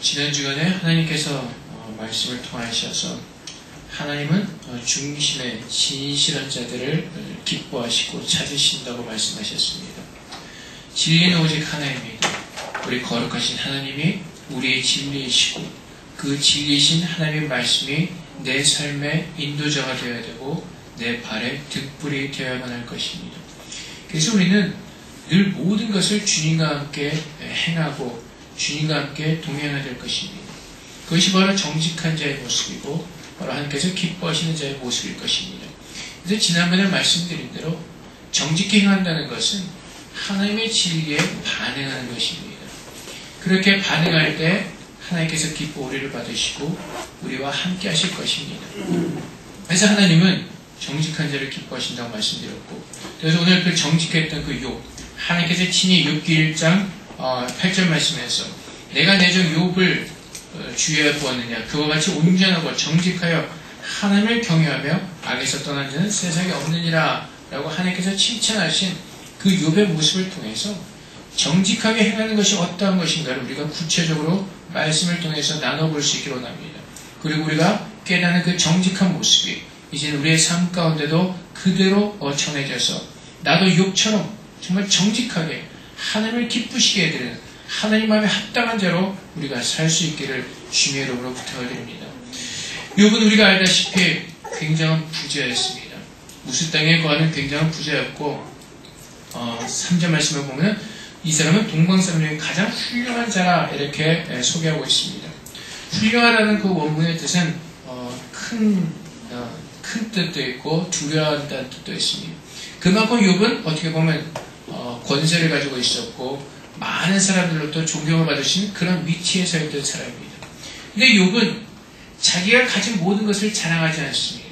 지난 주간에 하나님께서 말씀을 통하셔서 하나님은 중심의 진실한 자들을 기뻐하시고 찾으신다고 말씀하셨습니다. 진리는 오직 하나입니다. 우리 거룩하신 하나님이 우리의 진리이시고 그 진리이신 하나님의 말씀이 내 삶의 인도자가 되어야 되고 내 발의 등불이 되어야만 할 것입니다. 그래서 우리는 늘 모든 것을 주님과 함께 행하고 주님과 함께 동행해야 될 것입니다. 그것이 바로 정직한 자의 모습이고 바로 하나님께서 기뻐하시는 자의 모습일 것입니다. 그래서 지난번에 말씀드린 대로 정직히 행한다는 것은 하나님의 진리에 반응하는 것입니다. 그렇게 반응할 때 하나님께서 기뻐 우리를 받으시고 우리와 함께 하실 것입니다. 그래서 하나님은 정직한 자를 기뻐하신다고 말씀드렸고, 그래서 오늘 그 정직했던 그 욥, 하나님께서 친히 욥기 1장 8절 말씀에서 내가 내 종 욥을 주의하여 보았느냐, 그와 같이 온전하고 정직하여 하나님을 경외하며 악에서 떠난 자는 세상에 없느니라 라고 하나님께서 칭찬하신 그 욥의 모습을 통해서 정직하게 행하는 것이 어떠한 것인가를 우리가 구체적으로 말씀을 통해서 나눠볼 수 있기를 원합니다. 그리고 우리가 깨닫는 그 정직한 모습이 이제 우리의 삶 가운데도 그대로 전해져서 나도 욥처럼 정말 정직하게 하나님을 기쁘시게 해드리는 하나님 마음에 합당한 자로 우리가 살 수 있기를 주님의 이름으로 부탁을 드립니다. 욥은 우리가 알다시피 굉장한 부자였습니다. 우스 땅에 거하는 굉장한 부자였고 3절 말씀을 보면 이 사람은 동방사람 중에 가장 훌륭한 자라 이렇게 소개하고 있습니다. 훌륭하다는 그 원문의 뜻은 큰 뜻도 있고 두려워한다는 뜻도 있습니다. 그만큼 욥은 어떻게 보면 권세를 가지고 있었고 많은 사람들로부터 존경을 받으신 그런 위치에 서 있던 사람입니다. 근데 욥은 자기가 가진 모든 것을 자랑하지 않습니다.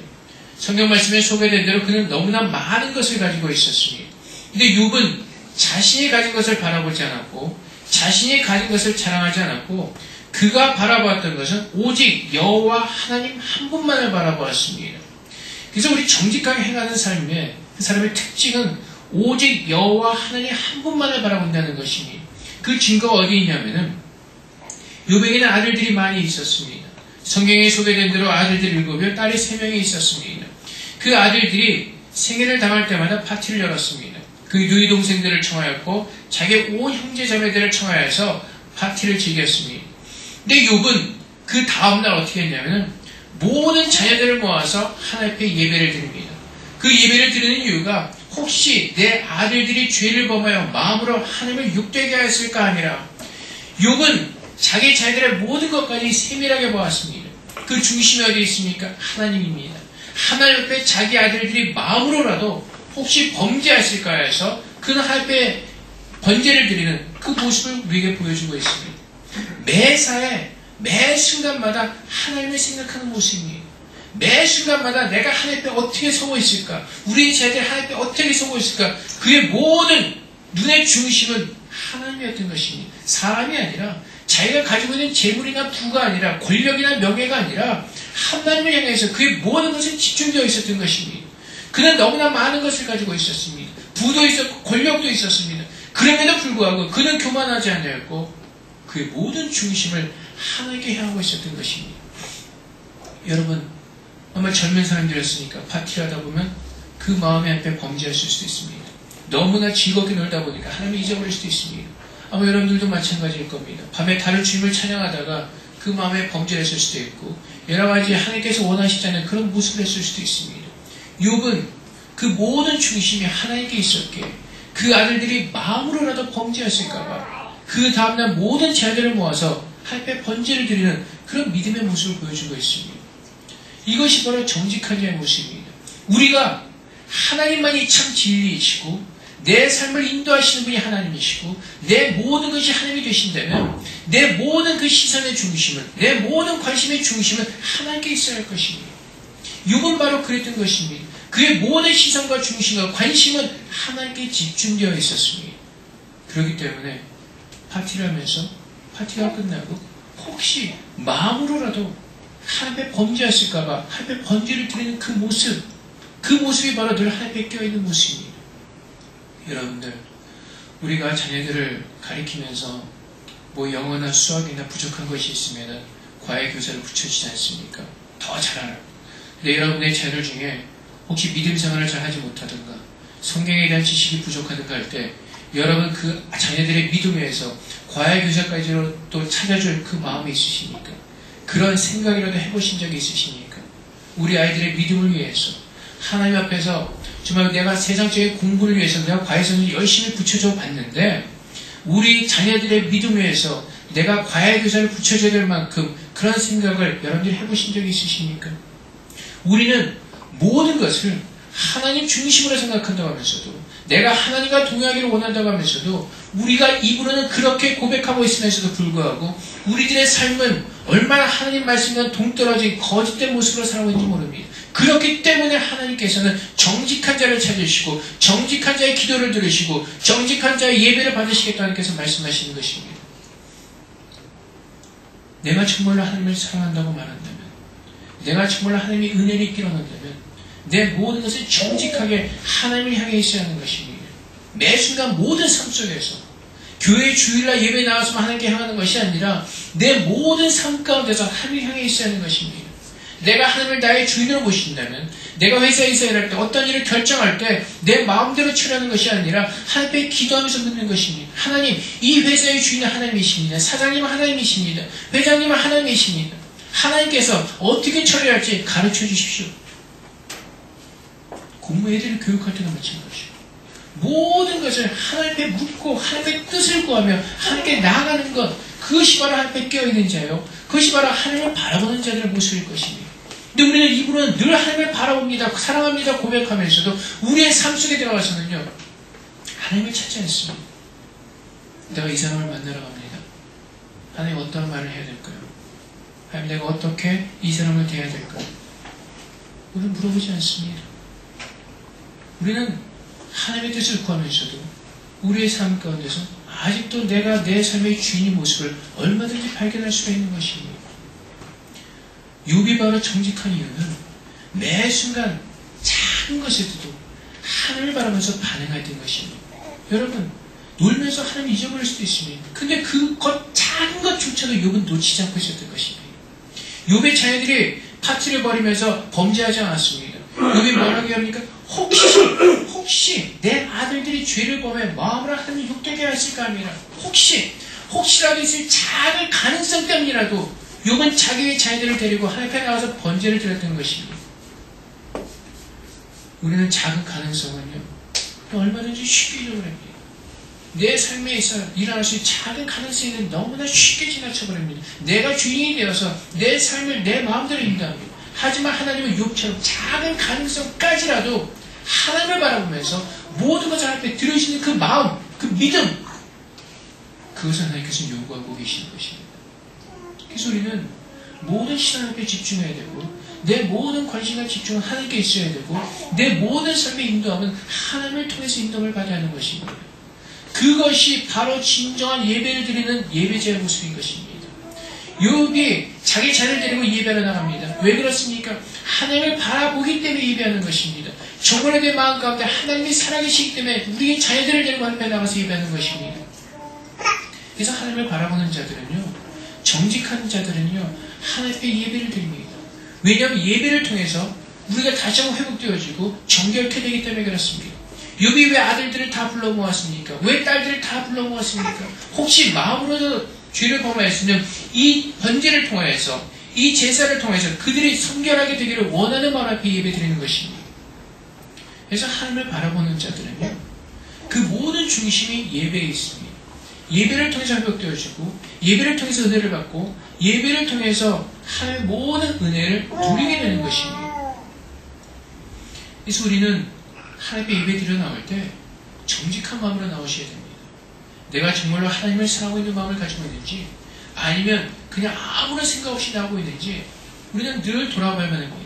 성경 말씀에 소개된 대로 그는 너무나 많은 것을 가지고 있었습니다. 근데 욥은 자신이 가진 것을 바라보지 않았고 자신이 가진 것을 자랑하지 않았고 그가 바라보았던 것은 오직 여호와 하나님 한 분만을 바라보았습니다. 그래서 우리 정직하게 행하는 삶에 그 사람의 특징은 오직 여호와 하나님 한 분만을 바라본다는 것입니다. 그 증거가 어디 있냐면은 욥에게는 아들들이 많이 있었습니다. 성경에 소개된 대로 아들들이 7이요 딸이 3명이 있었습니다. 그 아들들이 생일을 당할 때마다 파티를 열었습니다. 그 누이 동생들을 청하였고 자기의 온 형제 자매들을 청하여서 파티를 즐겼습니다. 근데 욥은 그 다음날 어떻게 했냐면은 모든 자녀들을 모아서 하나님 앞에 예배를 드립니다. 그 예배를 드리는 이유가 혹시 내 아들들이 죄를 범하여 마음으로 하나님을 욕되게 하였을까 아니라 욥은 자기 자녀들의 모든 것까지 세밀하게 보았습니다. 그 중심이 어디 있습니까? 하나님입니다. 하나님 앞에 자기 아들들이 마음으로라도 혹시 범죄했을까 해서 그는 하나님 앞에 번제를 드리는 그 모습을 우리에게 보여주고 있습니다. 매사에 매 순간마다 하나님을 생각하는 모습입니다. 매 순간마다 내가 하나님 앞에 어떻게 서고 있을까? 우리 자녀들 하나님 앞에 어떻게 서고 있을까? 그의 모든 눈의 중심은 하나님이었던 것입니다. 사람이 아니라 자기가 가지고 있는 재물이나 부가 아니라 권력이나 명예가 아니라 하나님을 향해서 그의 모든 것이 집중되어 있었던 것입니다. 그는 너무나 많은 것을 가지고 있었습니다. 부도 있었고 권력도 있었습니다. 그럼에도 불구하고 그는 교만하지 않았고 그의 모든 중심을 하나님께 향하고 있었던 것입니다. 여러분 아마 젊은 사람들이었으니까 파티를 하다 보면 그 마음에 앞에 범죄했을 수도 있습니다. 너무나 즐겁게 놀다 보니까 하나님을 잊어버릴 수도 있습니다. 아마 여러분들도 마찬가지일 겁니다. 밤에 다른 주님을 찬양하다가 그 마음에 범죄했을 수도 있고 여러 가지 하나님께서 원하시지 않는 그런 모습을 했을 수도 있습니다. 욥은 그 모든 중심이 하나님께 있었기에 그 아들들이 마음으로라도 범죄했을까봐 그 다음날 모든 자녀들을 모아서 하나님께 번제를 드리는 그런 믿음의 모습을 보여주고 있습니다. 이것이 바로 정직한 자의 모습입니다. 우리가 하나님만이 참 진리이시고 내 삶을 인도하시는 분이 하나님이시고 내 모든 것이 하나님이 되신다면 내 모든 그 시선의 중심은 내 모든 관심의 중심은 하나님께 있어야 할 것입니다. 욥은 바로 그랬던 것입니다. 그의 모든 시선과 중심과 관심은 하나님께 집중되어 있었습니다. 그렇기 때문에 파티를 하면서 파티가 끝나고 혹시 마음으로라도 하나님께 범죄했을까봐 하나님께 번제를 드리는 그 모습이 바로 늘 하나님께 껴있는 모습입니다. 여러분들 우리가 자녀들을 가리키면서 뭐 영어나 수학이나 부족한 것이 있으면 과외 교사를 붙여주지 않습니까? 더 잘하라고. 근데 여러분의 자녀들 중에 혹시 믿음 생활을 잘 하지 못하든가 성경에 대한 지식이 부족하든가 할 때 여러분 그 자녀들의 믿음에서 과외 교사까지로 또 찾아줄 그 마음이 있으십니까? 그런 생각이라도 해보신 적이 있으십니까? 우리 아이들의 믿음을 위해서 하나님 앞에서 정말 내가 세상적인 공부를 위해서 내가 과외선을 열심히 붙여줘 봤는데 우리 자녀들의 믿음 위해서 내가 과외 교사를 붙여줘야 될 만큼 그런 생각을 여러분들이 해보신 적이 있으십니까? 우리는 모든 것을 하나님 중심으로 생각한다고 하면서도 내가 하나님과 동의하기를 원한다고 하면서도 우리가 입으로는 그렇게 고백하고 있으면서도 불구하고 우리들의 삶은 얼마나 하나님 말씀과 동떨어진 거짓된 모습으로 살아가고 있는지 모릅니다. 그렇기 때문에 하나님께서는 정직한 자를 찾으시고 정직한 자의 기도를 들으시고 정직한 자의 예배를 받으시겠다 하나님께서 말씀하시는 것입니다. 내가 정말로 하나님을 사랑한다고 말한다면 내가 정말로 하나님의 은혜를 입기로 한다면 내 모든 것을 정직하게 하나님을 향해 있어야 하는 것입니다. 매 순간 모든 삶 속에서 교회 주일날 예배 나와서만 하나님께 향하는 것이 아니라 내 모든 삶 가운데서 하나님을 향해 있어야 하는 것입니다. 내가 하나님을 나의 주인으로 모신다면 내가 회사에서 일할 때 어떤 일을 결정할 때 내 마음대로 처리하는 것이 아니라 하나님께 기도하면서 묻는 것입니다. 하나님, 이 회사의 주인은 하나님이십니다. 사장님은 하나님이십니다. 회장님은 하나님이십니다. 하나님께서 어떻게 처리할지 가르쳐 주십시오. 공무애들을 교육할 때도 마찬가지죠. 모든 것을 하나님께 묻고 하나님의 뜻을 구하며 하나님께 나아가는 것, 그것이 바로 하나님께 깨어있는 자요, 그것이 바로 하나님을 바라보는 자들의 모습일 것입니다. 근데 우리는 입으로는 늘 하나님을 바라봅니다, 사랑합니다 고백하면서도 우리의 삶 속에 들어가서는요 하나님을 찾지 않습니다. 내가 이 사람을 만나러 갑니다. 하나님 어떤 말을 해야 될까요? 하나님 내가 어떻게 이 사람을 대해야 될까요? 우리는 물어보지 않습니다. 우리는 하나님의 뜻을 구하면서도 우리의 삶 가운데서 아직도 내가 내 삶의 주인의 모습을 얼마든지 발견할 수가 있는 것입니다. 욥이 바로 정직한 이유는 매 순간 작은 것에도 하나님을 바라면서 반응했던 것입니다. 여러분, 놀면서 하나님 잊어버릴 수도 있습니다. 근데 그것 작은 것조차도 욥은 놓치지 않고 있었던 것입니다. 욥의 자녀들이 파티를 벌이면서 범죄하지 않았습니다. 욥이 뭐라고 합니까? 혹시 내 아들들이 죄를 범해 마음으로 하나님 욕되게 하실까 합니다. 혹시라도 있을 작은 가능성 때문이라도 욥은 자기의 자녀들을 데리고 하나님 앞에 나와서 번제를 드렸던 것입니다. 우리는 작은 가능성은요 얼마든지 쉽게 잊어버립니다. 내 삶에 있어 일어날 수 있는 작은 가능성이 너무나 쉽게 지나쳐버립니다. 내가 주인이 되어서 내 삶을 내 마음대로 인도합니다. 하지만 하나님은 욥처럼 작은 가능성까지라도 하나님을 바라보면서 모든 것을 하나님 앞에 들으시는 그 마음, 그 믿음, 그것을 하나님께서 요구하고 계시는 것입니다. 그래서 우리는 모든 시간 앞에 집중해야 되고 내 모든 관심과 집중은 하나님께 있어야 되고 내 모든 삶의 인도함은 하나님을 통해서 인도함을 받아야 하는 것입니다. 그것이 바로 진정한 예배를 드리는 예배자의 모습인 것입니다. 욥이 자기 자녀를 데리고 예배하러 나갑니다. 왜 그렇습니까? 하나님을 바라보기 때문에 예배하는 것입니다. 정원에 대한 마음 가운데 하나님이 살아계시기 때문에 우리의 자녀들을 데리고 하나님 앞에 나가서 예배하는 것입니다. 그래서 하나님을 바라보는 자들은요, 정직한 자들은요, 하나님 앞에 예배를 드립니다. 왜냐하면 예배를 통해서 우리가 다시 한번 회복되어지고 정결케 되기 때문에 그렇습니다. 욥이 왜 아들들을 다 불러 모았습니까? 왜 딸들을 다 불러 모았습니까? 혹시 마음으로도 죄를 범하였으면 이 번제를 통해서 이 제사를 통해서 그들이 성결하게 되기를 원하는 마음 앞에 예배 드리는 것입니다. 그래서 하나님을 바라보는 자들은요, 그 모든 중심이 예배에 있습니다. 예배를 통해서 회복되어지고 예배를 통해서 은혜를 받고 예배를 통해서 하나님의 모든 은혜를 누리게 되는 것입니다. 그래서 우리는 하나님께 예배 드려 나올 때 정직한 마음으로 나오셔야 됩니다. 내가 정말로 하나님을 사랑하고 있는 마음을 가지고 있는지 아니면 그냥 아무런 생각 없이 나오고 있는지 우리는 늘 돌아봐야만 합니다.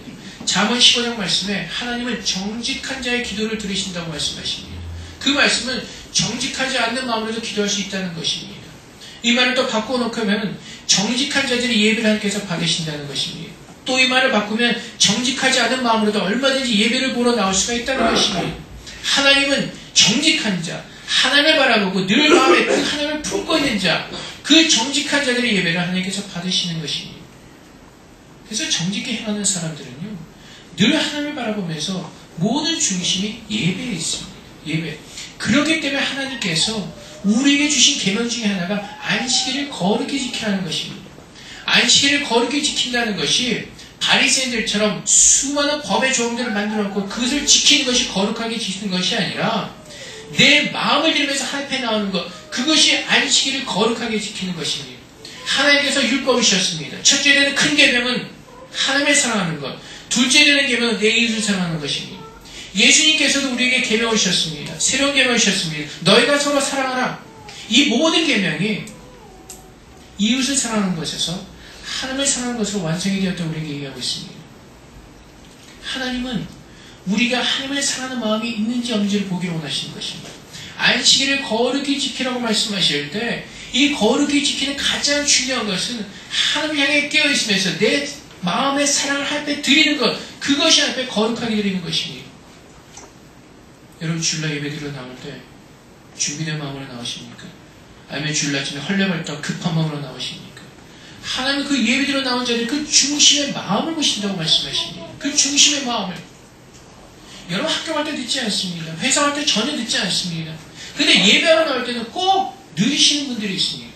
잠언 15장 말씀에 하나님은 정직한 자의 기도를 들으신다고 말씀하십니다. 그 말씀은 정직하지 않는 마음으로도 기도할 수 있다는 것입니다. 이 말을 또 바꿔놓으면 정직한 자들이 예배를 하나님께서 받으신다는 것입니다. 또 이 말을 바꾸면 정직하지 않은 마음으로도 얼마든지 예배를 보러 나올 수가 있다는 것입니다. 하나님은 정직한 자, 하나님을 바라보고 늘 마음에 그 하나님을 품고 있는 자, 그 정직한 자들의 예배를 하나님께서 받으시는 것입니다. 그래서 정직히 행하는 사람들은요, 늘 하나님을 바라보면서 모든 중심이 예배에 있습니다. 예배. 그렇기 때문에 하나님께서 우리에게 주신 계명 중에 하나가 안식일을 거룩히 지키라는 것입니다. 안식일을 거룩히 지킨다는 것이 바리새인들처럼 수많은 법의 조항들을 만들어놓고 그것을 지키는 것이 거룩하게 지키는 것이 아니라 내 마음을 들으면서 하나님 앞에 나오는 것, 그것이 안식일을 거룩하게 지키는 것입니다. 하나님께서 율법을 주셨습니다. 첫째 되는 큰 계명은 하나님을 사랑하는 것, 둘째 되는 계명은 내 이웃을 사랑하는 것입니다. 예수님께서도 우리에게 계명을 주셨습니다. 새로운 계명을 주셨습니다. 너희가 서로 사랑하라. 이 모든 계명이 이웃을 사랑하는 것에서 하나님을 사랑하는 것으로 완성이 되었다고 우리에게 얘기하고 있습니다. 하나님은 우리가 하나님을 사랑하는 마음이 있는지 없는지를 보기를 원하시는 것입니다. 안식일을 거룩히 지키라고 말씀하실 때 이 거룩히 지키는 가장 중요한 것은 하나님을 향해 깨어있으면서 내 마음의 사랑을 하나님께 드리는 것, 그것이 하나님께 거룩하게 드리는 것입니다. 여러분 주일날 예배드리러 나올 때 준비된 마음으로 나오십니까? 아니면 주일날 아침에 헐레벌떡 급한 마음으로 나오십니까? 하나님은 그 예배드리러 나온 자들이 그 중심의 마음을 보신다고 말씀하십니다. 그 중심의 마음을. 여러분 학교 갈 때 듣지 않습니다. 회사 갈 때 전혀 듣지 않습니다. 근데 예배하러 나올 때는 꼭 느리시는 분들이 있습니다.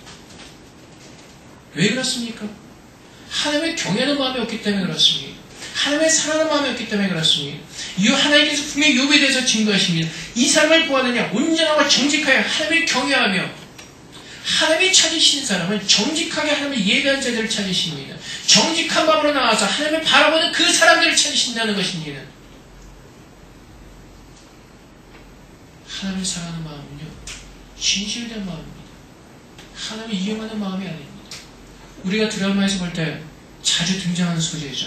왜 그렇습니까? 하나님의 경외하는 마음이 없기 때문에 그렇습니다. 하나님의 사랑하는 마음이 없기 때문에 그렇습니다. 이 하나님께서 분명히 욥에 대해서 증거하십니다. 이 사람을 보았느냐? 온전하고 정직하여 하나님을 경외하며 하나님이 찾으시는 사람은 정직하게 하나님을 예배한 자들을 찾으십니다. 정직한 마음으로 나와서 하나님을 바라보는 그 사람들을 찾으신다는 것입니다. 하나님을 사랑하는 마음은요, 진실된 마음입니다. 하나님을 이용하는 마음이 아닙니다. 우리가 드라마에서 볼 때 자주 등장하는 소재죠.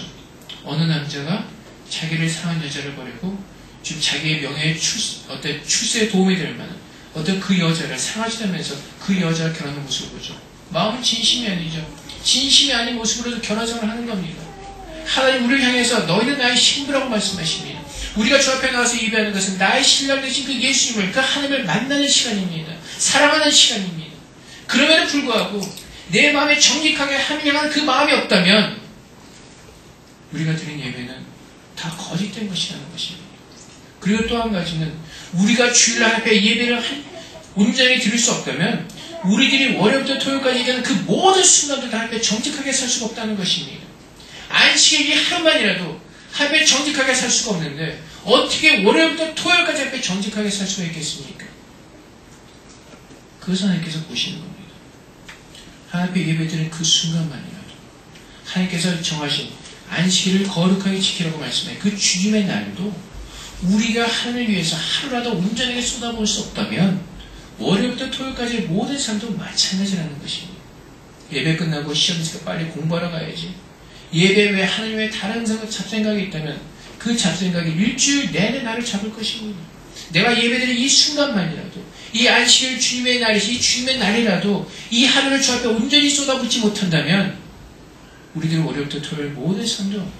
어느 남자가 자기를 사랑하는 여자를 버리고 지금 자기의 명예의 출세에 도움이 될 만한 어떤 그 여자를 사랑하시다면서 그 여자와 결혼하는 모습을 보죠. 마음은 진심이 아니죠. 진심이 아닌 모습으로 결혼생활을 하는 겁니다. 하나님 우리를 향해서 너희는 나의 신부라고 말씀하십니다. 우리가 주 앞에 나와서 예배하는 것은 나의 신랑 되신 그 예수님을, 그 하나님을 만나는 시간입니다. 사랑하는 시간입니다. 그럼에도 불구하고 내 마음에 정직하게 하나님을 향한 그 마음이 없다면 우리가 드린 예배는 다 거짓된 것이라는 것입니다. 그리고 또 한 가지는 우리가 주일날 앞에 예배를 온전히 드릴 수 없다면 우리들이 월요일부터 토요일까지 얘기하는 그 모든 순간도 다 앞에 정직하게 살 수가 없다는 것입니다. 안식일이 하루만이라도 하루에 정직하게 살 수가 없는데 어떻게 월요일부터 토요일까지 앞에 정직하게 살 수가 있겠습니까? 그것을 하나님께서 보시는 겁니다. 하나님 앞에 예배드리는 그 순간만이라도 하나님께서 정하신 안식일을 거룩하게 지키라고 말씀해 그 주님의 날도 우리가 하나님을 위해서 하루라도 온전하게 쏟아부을 수 없다면 월요일부터 토요일까지 모든 삶도 마찬가지라는 것입니다. 예배 끝나고 시험 있으니까 빨리 공부하러 가야지. 예배 외에 하나님 외에 다른 잡생각이 있다면 그 잡생각이 일주일 내내 나를 잡을 것입니다. 내가 예배드린 이 순간만이라도 이 안식일 주님의 날이시 이 주님의 날이라도 이 하루를 주 앞에 온전히 쏟아붓지 못한다면 우리들은 월요일부터 토요일 모든 삶도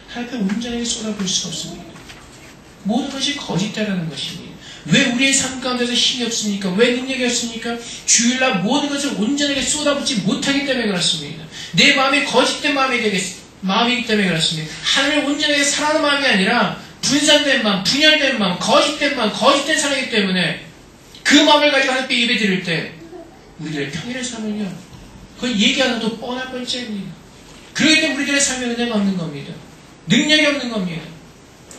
하나님 앞에 온전하게 쏟아부을 수가 없습니다. 모든 것이 거짓되라는 것입니다. 왜 우리의 삶 가운데서 힘이 없습니까? 왜 능력이 없습니까? 주일날 모든 것을 온전하게 쏟아붓지 못하기 때문에 그렇습니다. 내 마음이 거짓된 마음이기 때문에 그렇습니다. 하나님을 온전하게 사랑하는 마음이 아니라 분산된 마음, 분열된 마음, 거짓된 사랑이기 때문에 그 마음을 가지고 하나님께 예배 드릴 때 우리들의 평일의 삶은요, 그건 얘기 안 해도 뻔할 뻔째입니다. 그렇기 때문에 우리들의 삶에 은혜가 없는 겁니다. 능력이 없는 겁니다.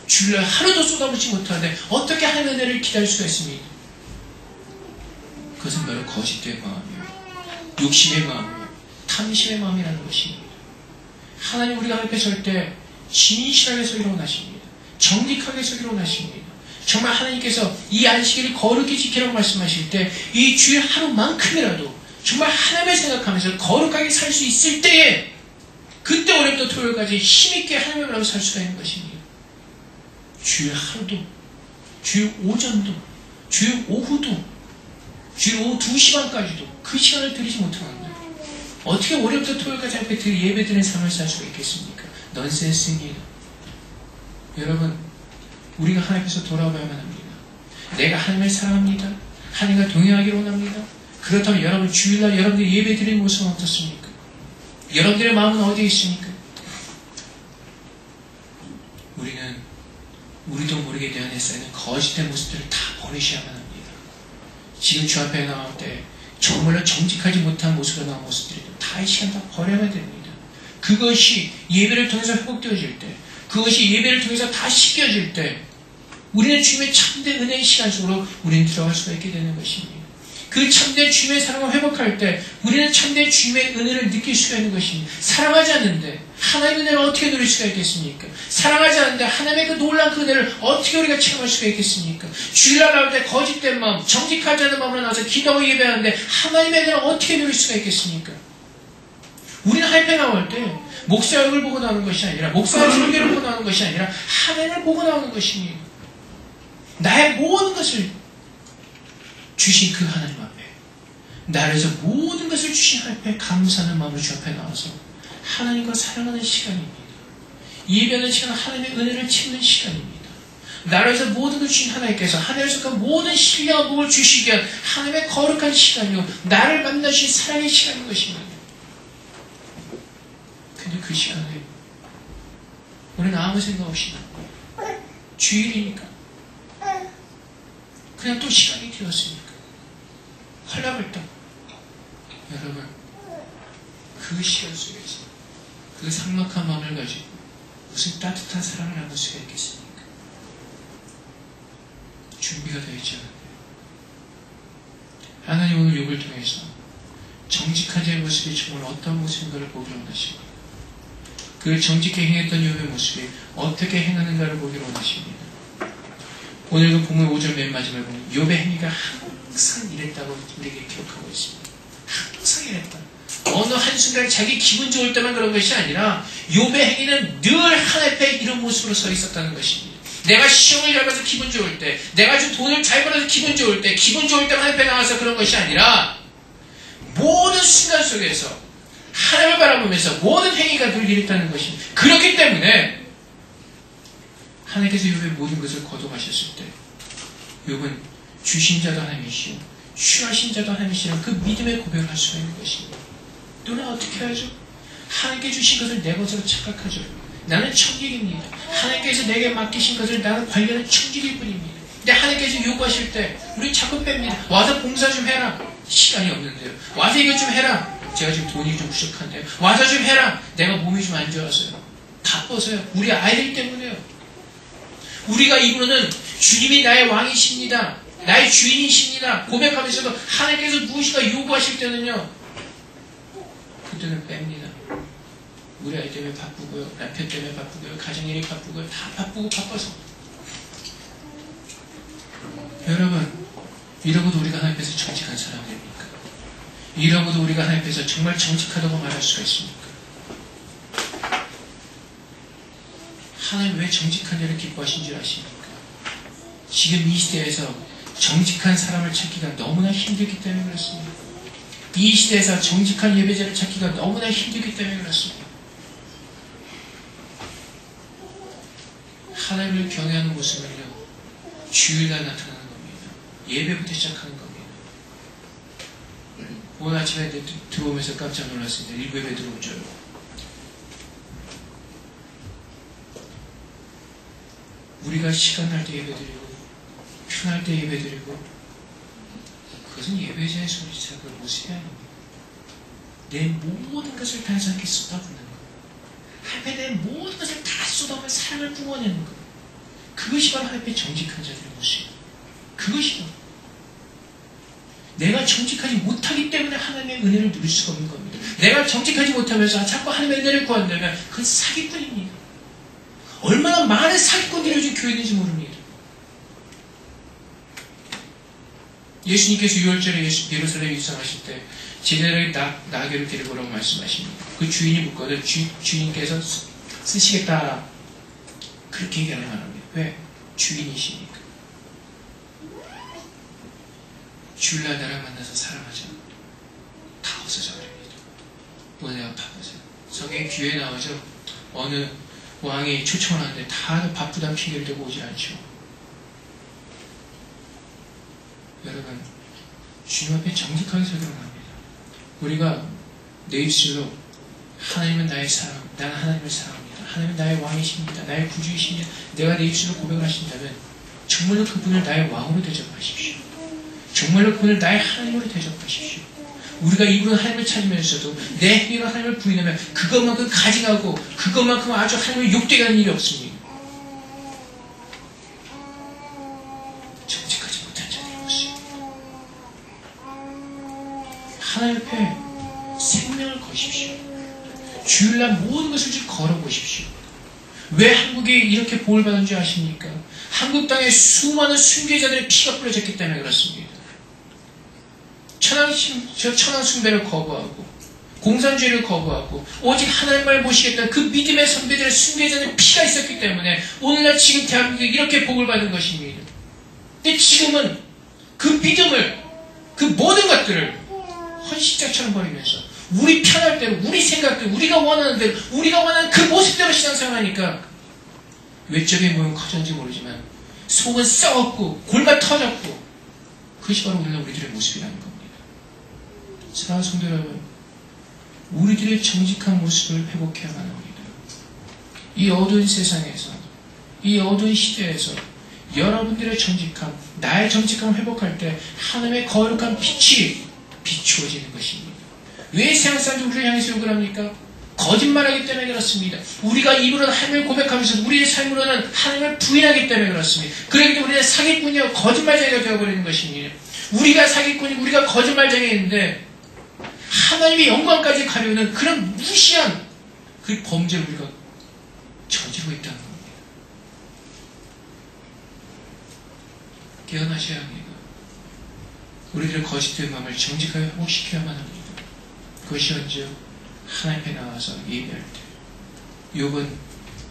주일날 하루도 쏟아붓지 못하는데 어떻게 하나님의 은혜를 기다릴 수가 있습니까? 그것은 바로 거짓된 마음이에요. 욕심의 마음이에요. 탐심의 마음이라는 것입니다. 하나님 우리가 하나님 앞에 설 때 진실하게 서기로 원하십니다. 정직하게 서기로 원하십니다. 정말 하나님께서 이 안식일을 거룩히 지키라고 말씀하실 때 이 주일 하루만큼이라도 정말 하나님을 생각하면서 거룩하게 살 수 있을 때에 그때 월요일부터 토요일까지 힘있게 하나님을 바라보고 살 수가 있는 것입니다. 주일 하루도, 주일 오전도, 주일 오후도, 주일 오후 2시 반까지도 그 시간을 드리지 못하는데 어떻게 월요일부터 토요일까지 앞에 예배드리는 삶을 살 수가 있겠습니까? 넌센스입니다. 여러분, 우리가 하나님 앞에서 돌아봐야만 합니다. 내가 하나님을 사랑합니다. 하나님과 동행하기를 원합니다. 그렇다면 여러분 주일날 여러분들이 예배 드리는 모습은 어떻습니까? 여러분들의 마음은 어디에 있습니까? 우리도 모르게 내 안에 쌓이는 거짓된 모습들을 다 버리셔야만 합니다. 지금 주 앞에 나올 때 정말로 정직하지 못한 모습으로 나온 모습들이 다 이 시간 다 버려야 됩니다. 그것이 예배를 통해서 회복되어질 때, 그것이 예배를 통해서 다 씻겨질 때 우리는 주님의 참된 은혜의 시간 속으로 우리는 들어갈 수가 있게 되는 것입니다. 그 참된 주님의 사랑을 회복할 때 우리는 참된 주님의 은혜를 느낄 수가 있는 것입니다. 사랑하지 않는데 하나님의 은혜를 어떻게 누릴 수가 있겠습니까? 사랑하지 않는데 하나님의 그 놀라운 그 은혜를 어떻게 우리가 체험할 수가 있겠습니까? 주일날 나올 때 거짓된 마음, 정직하지 않은 마음으로 나와서 기도하고 예배하는데 하나님의 은혜를 어떻게 누릴 수가 있겠습니까? 우리는 하나님 앞에 나올 때 목사 얼굴 보고 나오는 것이 아니라 목사의 설교를 보고 나오는 것이 아니라 하나님을 보고 나오는 것입니다. 나의 모든 것을 주신 그 하나님 앞에, 나를 위해서 모든 것을 주신 하나님 앞에 감사하는 마음으로 주 앞에 나와서 하나님과 사랑하는 시간입니다. 예배하는 시간은 하나님의 은혜를 찾는 시간입니다. 나를 위해서 모든 것을 주신 하나님께서 하늘에서 그 모든 신령한 복을 주시기 위한 하나님의 거룩한 시간이요 나를 만나주신 사랑의 시간인 것입니다. 근데 그 시간에 우리는 아무 생각 없이 주일이니까 그냥 또 시간이 되었으니까 헐라벌떡 여러분 그 시간 속에서 그 삭막한 마음을 가지고 무슨 따뜻한 사랑을 나눌 수가 있겠습니까? 준비가 되어 있지 않은데 하나님 오늘 욥을 통해서 정직한 자의 모습이 정말 어떤 모습인가를 보기로 원하십니다. 그 정직히 행했던 욥의 모습이 어떻게 행하는가를 보기로 원하십니다. 오늘 그 본문 5절 맨 마지막에 보면 욥의 행위가 항상 이랬다고 우리에게 기록하고 있습니다. 항상 이랬다. 어느 한순간 자기 기분 좋을 때만 그런 것이 아니라 욥의 행위는 늘 하나님 앞에 이런 모습으로 서 있었다는 것입니다. 내가 시험을 잘 봐서 기분 좋을 때, 내가 좀 돈을 잘 벌어서 기분 좋을 때, 기분 좋을 때만 하나님 앞에 나와서 그런 것이 아니라 모든 순간 속에서 하나님을 바라보면서 모든 행위가 늘 이랬다는 것입니다. 그렇기 때문에 하나님께서 욥의 모든 것을 거둬가셨을 때 욥은 주신 자도 하나님이시오 취하신 자도 하나님이시라는 그 믿음의 고백을 할 수가 있는 것입니다. 너는 어떻게 하죠? 하나님께 주신 것을 내 것으로 착각하죠. 나는 청직입니다. 하나님께서 내게 맡기신 것을 나는 관리하는 청직일 뿐입니다. 근데 하나님께서 요구하실 때 우리 자꾸 뺍니다. 와서 봉사 좀 해라. 시간이 없는데요. 와서 이것 좀 해라. 제가 지금 돈이 좀 부족한데요. 와서 좀 해라. 내가 몸이 좀 안 좋아서요. 바빠서요. 우리 아이들 때문에요. 우리가 입으로는 주님이 나의 왕이십니다. 나의 주인이십니다. 고백하면서도 하나님께서 무엇인가 요구하실 때는요. 그때는 뺍니다. 우리 아이 때문에 바쁘고요. 남편 때문에 바쁘고요. 가정일이 바쁘고요. 다 바쁘고 바빠서. 여러분, 이러고도 우리가 하나님 앞에서 정직한 사람 됩니까? 이러고도 우리가 하나님 앞에서 정말 정직하다고 말할 수가 있습니까? 하나님 왜 정직한 자를 기뻐하신 줄 아십니까? 지금 이 시대에서 정직한 사람을 찾기가 너무나 힘들기 때문에 그렇습니다. 이 시대에서 정직한 예배자를 찾기가 너무나 힘들기 때문에 그렇습니다. 하나님을 경외하는 모습은요, 주일날 나타나는 겁니다. 예배부터 시작하는 겁니다. 오늘 아침에 들어오면서 깜짝 놀랐습니다. 일부 예배 들어오죠. 우리가 시간 날 때 예배드리고 편할 때 예배드리고 그것은 예배자의 소리자 그 모습이 아닙니다. 내 모든 것을 다 하나님께 쏟아붓는 것, 하나님께 내 모든 것을 다 쏟아부어 사랑을 뿜어내는 것, 그것이 바로 하나님의 정직한 자들의 모습입니다. 그것이 바로 내가 정직하지 못하기 때문에 하나님의 은혜를 누릴 수가 없는 겁니다. 내가 정직하지 못하면서 자꾸 하나님의 은혜를 구한다면 그건 사기꾼입니다. 얼마나 많은 사기꾼들이 요즘 교회에 있는지 모릅니다. 예수님께서 6월절에 예루살렘에 입성하실 때 제자들에게 나귀를 데리고 오라고 말씀하십니다. 그 주인이 묻거든 주인께서 쓰시겠다 그렇게 얘기하는 말합니다. 왜? 주인이시니까. 주일날 나를 만나서 사랑하자. 다 없어져 버립니다. 은혜가 바쁘세요. 성경에 귀에 나오죠. 어느 왕이 초청을 하는데 다 바쁘다는 핑계를 대고 오지 않죠. 여러분, 주님 앞에 정직하게 서도록 합니다. 우리가 내 입술로 하나님은 나의 사랑, 나는 하나님을 사랑합니다. 하나님은 나의 왕이십니다. 나의 구주이십니다. 내가 내 입술로 고백을 하신다면 정말로 그분을 나의 왕으로 대접하십시오. 정말로 그분을 나의 하나님으로 대접하십시오. 우리가 이분 하나님을 찾으면서도 내 행위가 하나님을 부인하면 그것만큼 가증하고 그것만큼 아주 하나님을 욕되게 하는 일이 없습니다. 정직하지 못한 자들의 모습. 하나님 앞에 생명을 거십시오. 주일날 모든 것을 좀 걸어보십시오. 왜 한국이 이렇게 복을 받은 줄 아십니까? 한국 땅에 수많은 순교자들의 피가 뿌려졌기 때문에 그렇습니다. 천황 숭배를 거부하고 공산주의를 거부하고 오직 하나님을 모시겠다는 그 믿음의 선배들의 순교자들의 피가 있었기 때문에 오늘날 지금 대한민국이 이렇게 복을 받은 것입니다. 근데 지금은 그 믿음을, 그 모든 것들을 헌신자처럼 버리면서 우리 편할 대로, 우리 생각대로, 우리가 원하는 대로, 우리가 원하는 그 모습대로 신앙생활하니까 외적인 모습은 커졌는지 모르지만 속은 썩었고 골만 터졌고 그것이 바로 오늘날 우리들의 모습이라는 겁니다. 사랑하는 성도 여러분, 우리들의 정직한 모습을 회복해야만 합니다. 이 어두운 세상에서, 이 어두운 시대에서 여러분들의 정직함, 나의 정직함을 회복할 때 하나님의 거룩한 빛이 비추어지는 것입니다. 왜 세상 사람들이 우리를 향해서 욕을 합니까? 거짓말하기 때문에 그렇습니다. 우리가 입으로는 하나님을 고백하면서 우리의 삶으로는 하나님을 부인하기 때문에 그렇습니다. 그렇기 때문에 우리는 사기꾼이요 거짓말쟁이가 되어버리는 것입니다. 우리가 사기꾼이고 우리가 거짓말쟁이인데 하나님의 영광까지 가려는 그런 무시한 그 범죄를 우리가 저지르고 있다는 겁니다. 깨어나셔야 합니다. 우리들의 거짓된 마음을 정직하게 회복시켜야만 합니다. 그것이 언제 하나님 앞에 나와서 예배할 때 욥은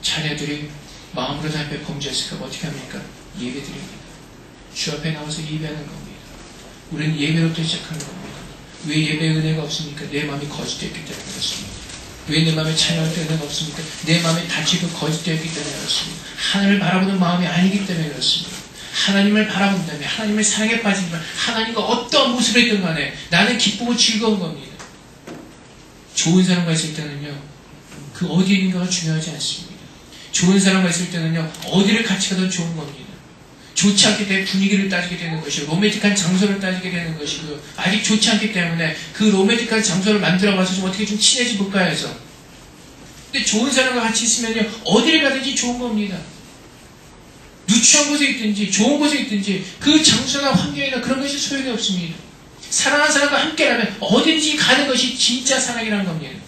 자녀들이 마음으로 하나님 앞에 범죄했을까 어떻게 합니까? 예배드립니다. 주 앞에 나와서 예배하는 겁니다. 우리는 예배로부터 시작하는 겁니다. 왜 예배의 은혜가 없습니까? 내 마음이 거짓되었기 때문에 그렇습니다. 왜 내 마음에 찬양할 때 은혜가 없습니까? 내 마음이 다치고 거짓되었기 때문에 그렇습니다. 하나님을 바라보는 마음이 아니기 때문에 그렇습니다. 하나님을 바라본다면 하나님의 사랑에 빠지면 하나님과 어떠한 모습을 있든 간에 나는 기쁘고 즐거운 겁니다. 좋은 사람과 있을 때는요 그 어디에 있는가가 중요하지 않습니다. 좋은 사람과 있을 때는요 어디를 같이 가도 좋은 겁니다. 좋지 않기 때문에 분위기를 따지게 되는 것이고 로맨틱한 장소를 따지게 되는 것이고요. 아직 좋지 않기 때문에 그 로맨틱한 장소를 만들어봐서 좀 어떻게 좀 친해지 볼까 해서. 근데 좋은 사람과 같이 있으면요 어디를 가든지 좋은 겁니다. 누추한 곳에 있든지 좋은 곳에 있든지 그 장소나 환경이나 그런 것이 소용이 없습니다. 사랑하는 사람과 함께라면 어딘지 가는 것이 진짜 사랑이라는 겁니다.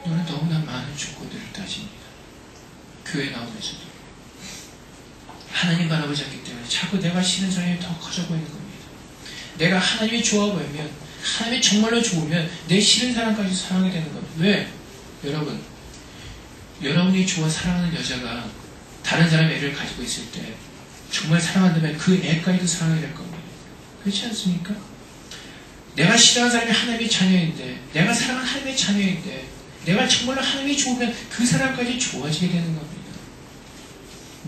너는 너무나 많은 조건들을 따집니다. 교회 나오면서도 하나님 바라보지 않기 때문에 자꾸 내가 싫은 사람이 더 커져 보이는 겁니다. 내가 하나님이 좋아 보이면 하나님이 정말로 좋으면 내 싫은 사람까지 사랑하게 되는 겁니다. 왜? 여러분이 좋아 사랑하는 여자가 다른 사람의 애를 가지고 있을 때 정말 사랑한다면 그 애까지도 사랑하게 될 겁니다. 그렇지 않습니까? 내가 싫어하는 사람이 하나님의 자녀인데 내가 사랑하는 하나님의 자녀인데 내가 정말로 하나님이 좋으면 그 사람까지 좋아지게 되는 겁니다.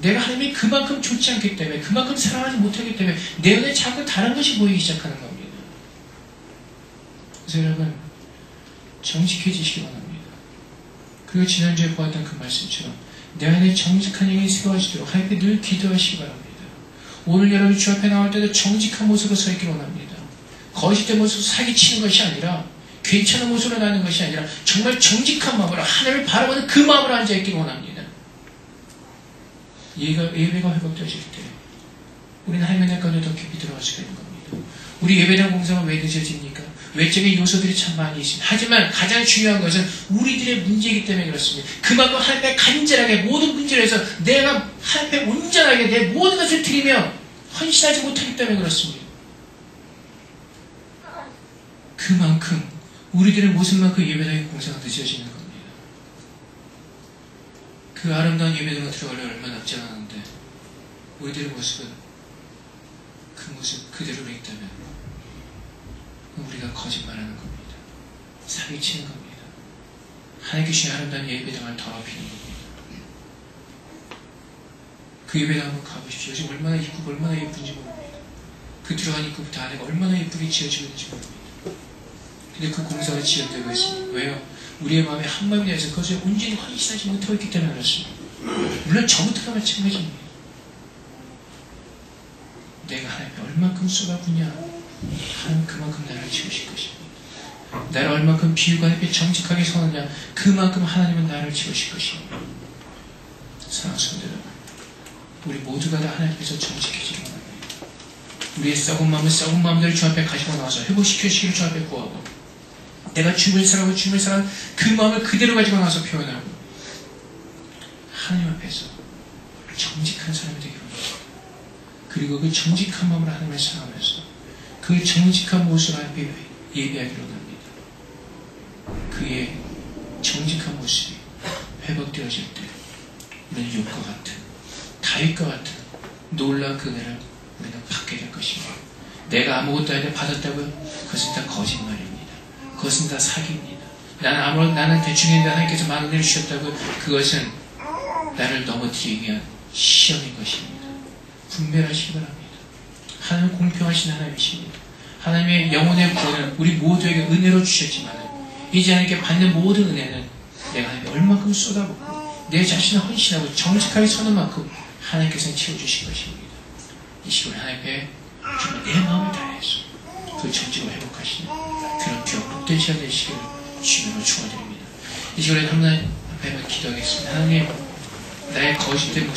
내가 하나님이 그만큼 좋지 않기 때문에 그만큼 사랑하지 못하기 때문에 내 눈에 자꾸 다른 것이 보이기 시작하는 겁니다. 그래서 여러분 정직해지시기 바랍니다. 그리고 지난주에 보았던 그 말씀처럼 내 안에 정직한 영이 세워지도록 하나님께 늘 기도하시기 바랍니다. 오늘 여러분 주 앞에 나올 때도 정직한 모습으로 서 있기를 원합니다. 거짓된 모습으로 사기치는 것이 아니라 괜찮은 모습으로 나는 것이 아니라 정말 정직한 마음으로 하나님을 바라보는 그 마음으로 앉아있기를 원합니다. 예배가 회복되어질 때 우리는 하나님의 가운데 더 깊이 들어가게 되는 겁니다. 우리 예배당 공사가 왜 늦어집니까? 외적인 요소들이 참 많이 있습니다. 하지만 가장 중요한 것은 우리들의 문제이기 때문에 그렇습니다. 그만큼 하나님께 간절하게 모든 문제를 해서 내가 하나님께 온전하게 내 모든 것을 드리며 헌신하지 못하기 때문에 그렇습니다. 그만큼 우리들의 모습만큼 예배당의 공사가 늦어지는 겁니다. 그 아름다운 예배당을 들어가려면 얼마 남지 않았는데 우리들의 모습은 그 모습 그대로로 있다면 우리가 거짓말하는 겁니다. 사기치는 겁니다. 하나님께 주신 아름다운 예배당을 더럽히는 겁니다. 그 예배당 한번 가보십시오. 요즘 얼마나 이쁘고 얼마나 예쁜지 모릅니다. 그 들어간 입구부터 안에가 얼마나 예쁘게 지어지고 있는지 모릅니다. 근데 그 공사가 지연되고 있습니다. 왜요? 우리의 마음에 한 마음이 되어서 그것에 온전히 헌신하지 못하고 있기 때문에 그렇습니다. 물론 저부터가 마찬가지입니다. 내가 하나님께 얼만큼 쏟아붓냐, 하나님 그만큼 나를 채우실 것입니다. 나를 얼만큼 비유가 하나님께 정직하게 선하냐, 그만큼 하나님은 나를 채우실 것입니다. 사랑하는 성도 여러분, 우리 모두가 다 하나님께서 정직해지기 원합니다. 우리의 썩은 마음은 썩은 마음들을 주 앞에 가지고 나와서 회복시켜주시기를 주 앞에 구하고, 내가 주님을 사랑하고 주님을 사랑하는 그 마음을 그대로 가지고 나와서 표현하고, 하나님 앞에서 정직한 사람이 되기 원합니다. 그리고 그 정직한 마음으로 하나님을 사랑하면서 그 정직한 모습을 앞에 예배하기로 합니다. 그의 정직한 모습이 회복되어질 때 우리는 욥과 같은, 다윗과 같은 놀라운 그네를 우리는 받게 될 것입니다. 내가 아무것도 아닌데 받았다고요? 그것은 다 거짓말입니다. 그것은 다 사기입니다. 나는 대충 했는데 하나님께서 많은 은혜를 주셨다고, 그것은 나를 넘어뜨리기 위한 시험인 것입니다. 분별하시기 바랍니다. 하나님은 공평하신 하나님이십니다. 하나님의 영혼의 구원은 우리 모두에게 은혜로 주셨지만, 이제 하나님께 받는 모든 은혜는 내가 하나님께 얼만큼 쏟아붓고 내 자신을 헌신하고 정직하게 서는 만큼 하나님께서 채워주실 것입니다. 이 시간에 하나님께 정말 내 마음을 다해서 그 정직을 회복하시는 그런 귀한 복된 시간 되시기를 주님으로 축원드립니다. 이 시간에 하나님 앞에 기도하겠습니다. 하나님, 나의 거짓된 모습